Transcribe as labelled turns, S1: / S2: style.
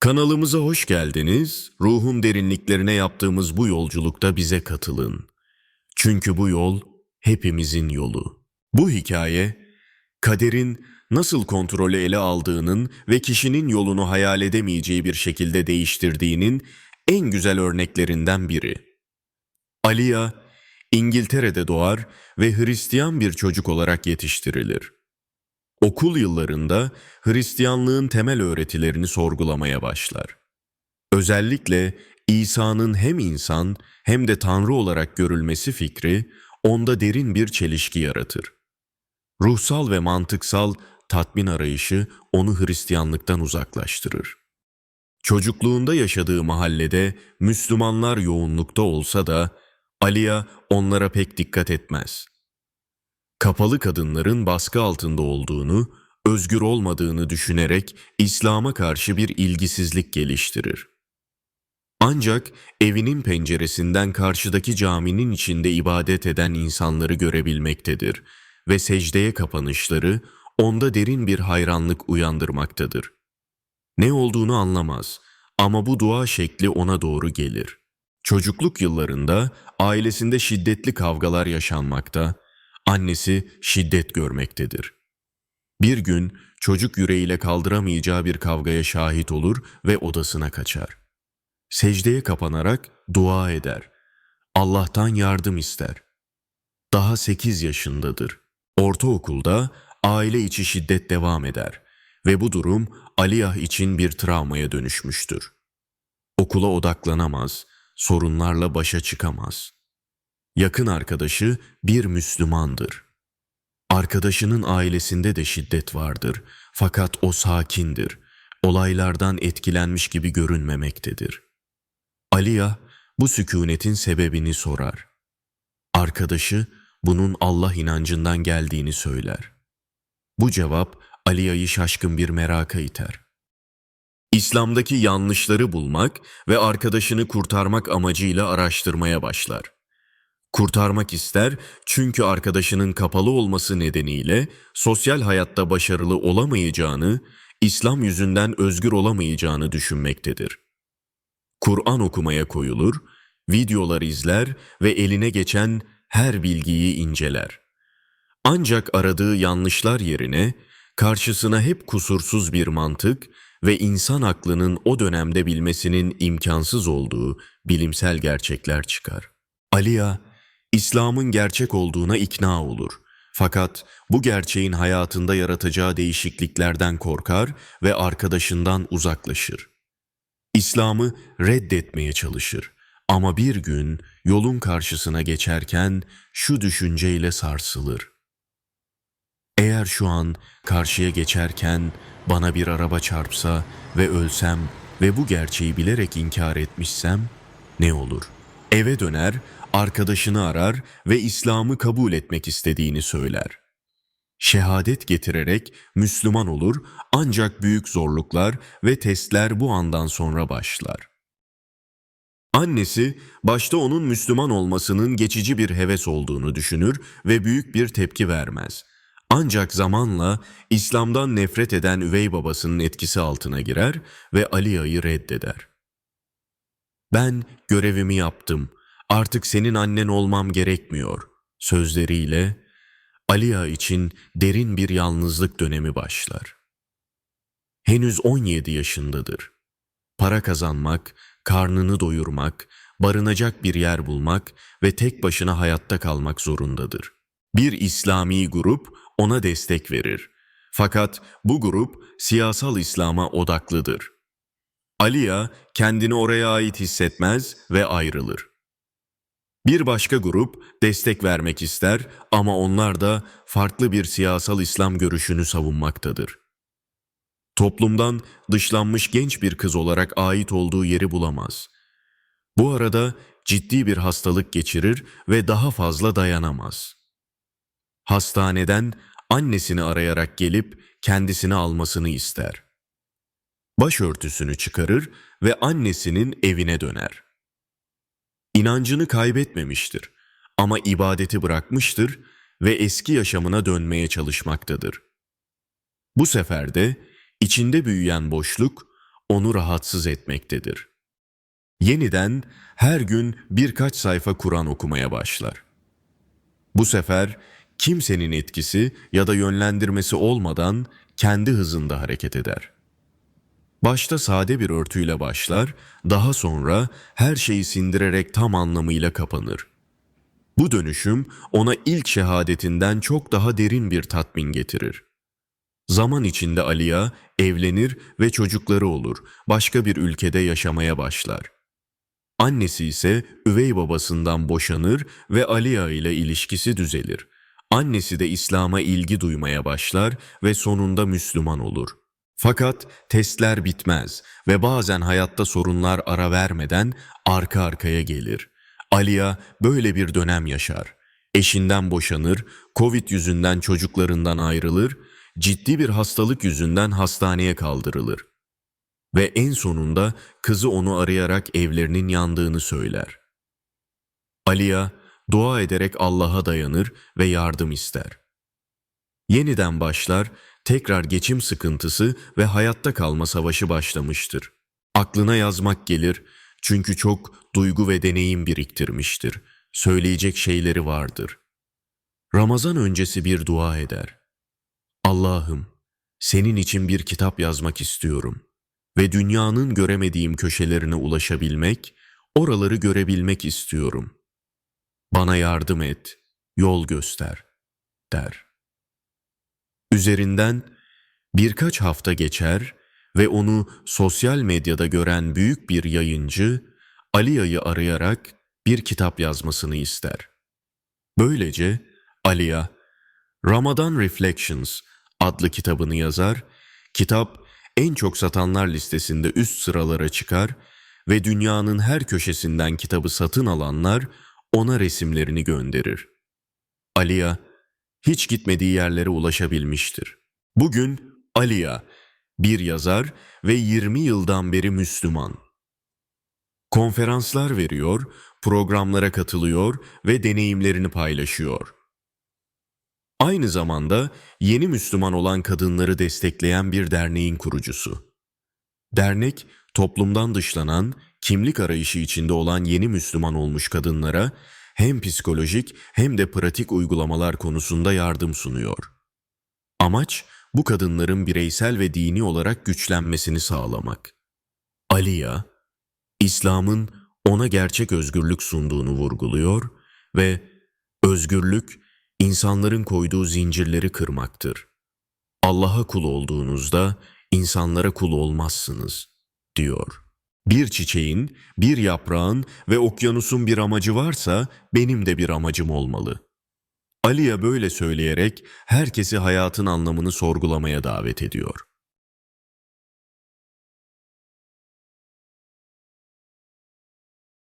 S1: Kanalımıza hoş geldiniz. Ruhun derinliklerine yaptığımız bu yolculukta bize katılın. Çünkü bu yol hepimizin yolu. Bu hikaye, kaderin nasıl kontrolü ele aldığının ve kişinin yolunu hayal edemeyeceği bir şekilde değiştirdiğinin en güzel örneklerinden biri. Aliya, İngiltere'de doğar ve Hristiyan bir çocuk olarak yetiştirilir. Okul yıllarında Hristiyanlığın temel öğretilerini sorgulamaya başlar. Özellikle İsa'nın hem insan hem de Tanrı olarak görülmesi fikri onda derin bir çelişki yaratır. Ruhsal ve mantıksal tatmin arayışı onu Hristiyanlıktan uzaklaştırır. Çocukluğunda yaşadığı mahallede Müslümanlar yoğunlukta olsa da Aliya onlara pek dikkat etmez. Kapalı kadınların baskı altında olduğunu, özgür olmadığını düşünerek İslam'a karşı bir ilgisizlik geliştirir. Ancak evinin penceresinden karşıdaki caminin içinde ibadet eden insanları görebilmektedir ve secdeye kapanışları onda derin bir hayranlık uyandırmaktadır. Ne olduğunu anlamaz ama bu dua şekli ona doğru gelir. Çocukluk yıllarında ailesinde şiddetli kavgalar yaşanmakta, annesi şiddet görmektedir. Bir gün çocuk yüreğiyle kaldıramayacağı bir kavgaya şahit olur ve odasına kaçar. Secdeye kapanarak dua eder. Allah'tan yardım ister. Daha 8 yaşındadır. Ortaokulda aile içi şiddet devam eder ve bu durum Aliyah için bir travmaya dönüşmüştür. Okula odaklanamaz, sorunlarla başa çıkamaz. Yakın arkadaşı bir Müslümandır. Arkadaşının ailesinde de şiddet vardır fakat o sakindir. Olaylardan etkilenmiş gibi görünmemektedir. Aliya bu sükunetin sebebini sorar. Arkadaşı bunun Allah inancından geldiğini söyler. Bu cevap Aliya'yı şaşkın bir meraka iter. İslam'daki yanlışları bulmak ve arkadaşını kurtarmak amacıyla araştırmaya başlar. Kurtarmak ister çünkü arkadaşının kapalı olması nedeniyle sosyal hayatta başarılı olamayacağını, İslam yüzünden özgür olamayacağını düşünmektedir. Kur'an okumaya koyulur, videolar izler ve eline geçen her bilgiyi inceler. Ancak aradığı yanlışlar yerine karşısına hep kusursuz bir mantık ve insan aklının o dönemde bilmesinin imkansız olduğu bilimsel gerçekler çıkar. Aliya, İslam'ın gerçek olduğuna ikna olur. Fakat bu gerçeğin hayatında yaratacağı değişikliklerden korkar ve arkadaşından uzaklaşır. İslam'ı reddetmeye çalışır. Ama bir gün yolun karşısına geçerken şu düşünceyle sarsılır. Eğer şu an karşıya geçerken bana bir araba çarpsa ve ölsem ve bu gerçeği bilerek inkar etmişsem ne olur? Eve döner, arkadaşını arar ve İslam'ı kabul etmek istediğini söyler. Şehadet getirerek Müslüman olur ancak büyük zorluklar ve testler bu andan sonra başlar. Annesi başta onun Müslüman olmasının geçici bir heves olduğunu düşünür ve büyük bir tepki vermez. Ancak zamanla İslam'dan nefret eden üvey babasının etkisi altına girer ve Aliya'yı reddeder. "Ben görevimi yaptım, artık senin annen olmam gerekmiyor" sözleriyle Aliya için derin bir yalnızlık dönemi başlar. Henüz 17 yaşındadır. Para kazanmak, karnını doyurmak, barınacak bir yer bulmak ve tek başına hayatta kalmak zorundadır. Bir İslami grup ona destek verir. Fakat bu grup siyasal İslam'a odaklıdır. Aliya kendini oraya ait hissetmez ve ayrılır. Bir başka grup destek vermek ister ama onlar da farklı bir siyasal İslam görüşünü savunmaktadır. Toplumdan dışlanmış genç bir kız olarak ait olduğu yeri bulamaz. Bu arada ciddi bir hastalık geçirir ve daha fazla dayanamaz. Hastaneden annesini arayarak gelip kendisini almasını ister. Başörtüsünü çıkarır ve annesinin evine döner. İnancını kaybetmemiştir ama ibadeti bırakmıştır ve eski yaşamına dönmeye çalışmaktadır. Bu sefer de içinde büyüyen boşluk onu rahatsız etmektedir. Yeniden her gün birkaç sayfa Kur'an okumaya başlar. Bu sefer kimsenin etkisi ya da yönlendirmesi olmadan kendi hızında hareket eder. Başta sade bir örtüyle başlar, daha sonra her şeyi sindirerek tam anlamıyla kapanır. Bu dönüşüm ona ilk şehadetinden çok daha derin bir tatmin getirir. Zaman içinde Aliya evlenir ve çocukları olur, başka bir ülkede yaşamaya başlar. Annesi ise üvey babasından boşanır ve Aliya ile ilişkisi düzelir. Annesi de İslam'a ilgi duymaya başlar ve sonunda Müslüman olur. Fakat testler bitmez ve bazen hayatta sorunlar ara vermeden arka arkaya gelir. Aliya böyle bir dönem yaşar. Eşinden boşanır, Covid yüzünden çocuklarından ayrılır, ciddi bir hastalık yüzünden hastaneye kaldırılır. Ve en sonunda kızı onu arayarak evlerinin yandığını söyler. Aliya dua ederek Allah'a dayanır ve yardım ister. Yeniden başlar, tekrar geçim sıkıntısı ve hayatta kalma savaşı başlamıştır. Aklına yazmak gelir çünkü çok duygu ve deneyim biriktirmiştir. Söyleyecek şeyleri vardır. Ramazan öncesi bir dua eder. Allah'ım, senin için bir kitap yazmak istiyorum ve dünyanın göremediğim köşelerine ulaşabilmek, oraları görebilmek istiyorum. Bana yardım et, yol göster, der. Üzerinden birkaç hafta geçer ve onu sosyal medyada gören büyük bir yayıncı, Aliya'yı arayarak bir kitap yazmasını ister. Böylece Aliya, Ramadan Reflections adlı kitabını yazar, kitap en çok satanlar listesinde üst sıralara çıkar ve dünyanın her köşesinden kitabı satın alanlar ona resimlerini gönderir. Aliya, hiç gitmediği yerlere ulaşabilmiştir. Bugün Aliya, bir yazar ve 20 yıldan beri Müslüman. Konferanslar veriyor, programlara katılıyor ve deneyimlerini paylaşıyor. Aynı zamanda yeni Müslüman olan kadınları destekleyen bir derneğin kurucusu. Dernek, toplumdan dışlanan, kimlik arayışı içinde olan yeni Müslüman olmuş kadınlara hem psikolojik hem de pratik uygulamalar konusunda yardım sunuyor. Amaç, bu kadınların bireysel ve dini olarak güçlenmesini sağlamak. Aliya, İslam'ın ona gerçek özgürlük sunduğunu vurguluyor ve özgürlük, insanların koyduğu zincirleri kırmaktır. Allah'a kul olduğunuzda insanlara kul olmazsınız, diyor. Bir çiçeğin, bir yaprağın ve okyanusun bir amacı varsa benim de bir amacım olmalı. Aliya böyle söyleyerek herkesi hayatın anlamını sorgulamaya davet ediyor.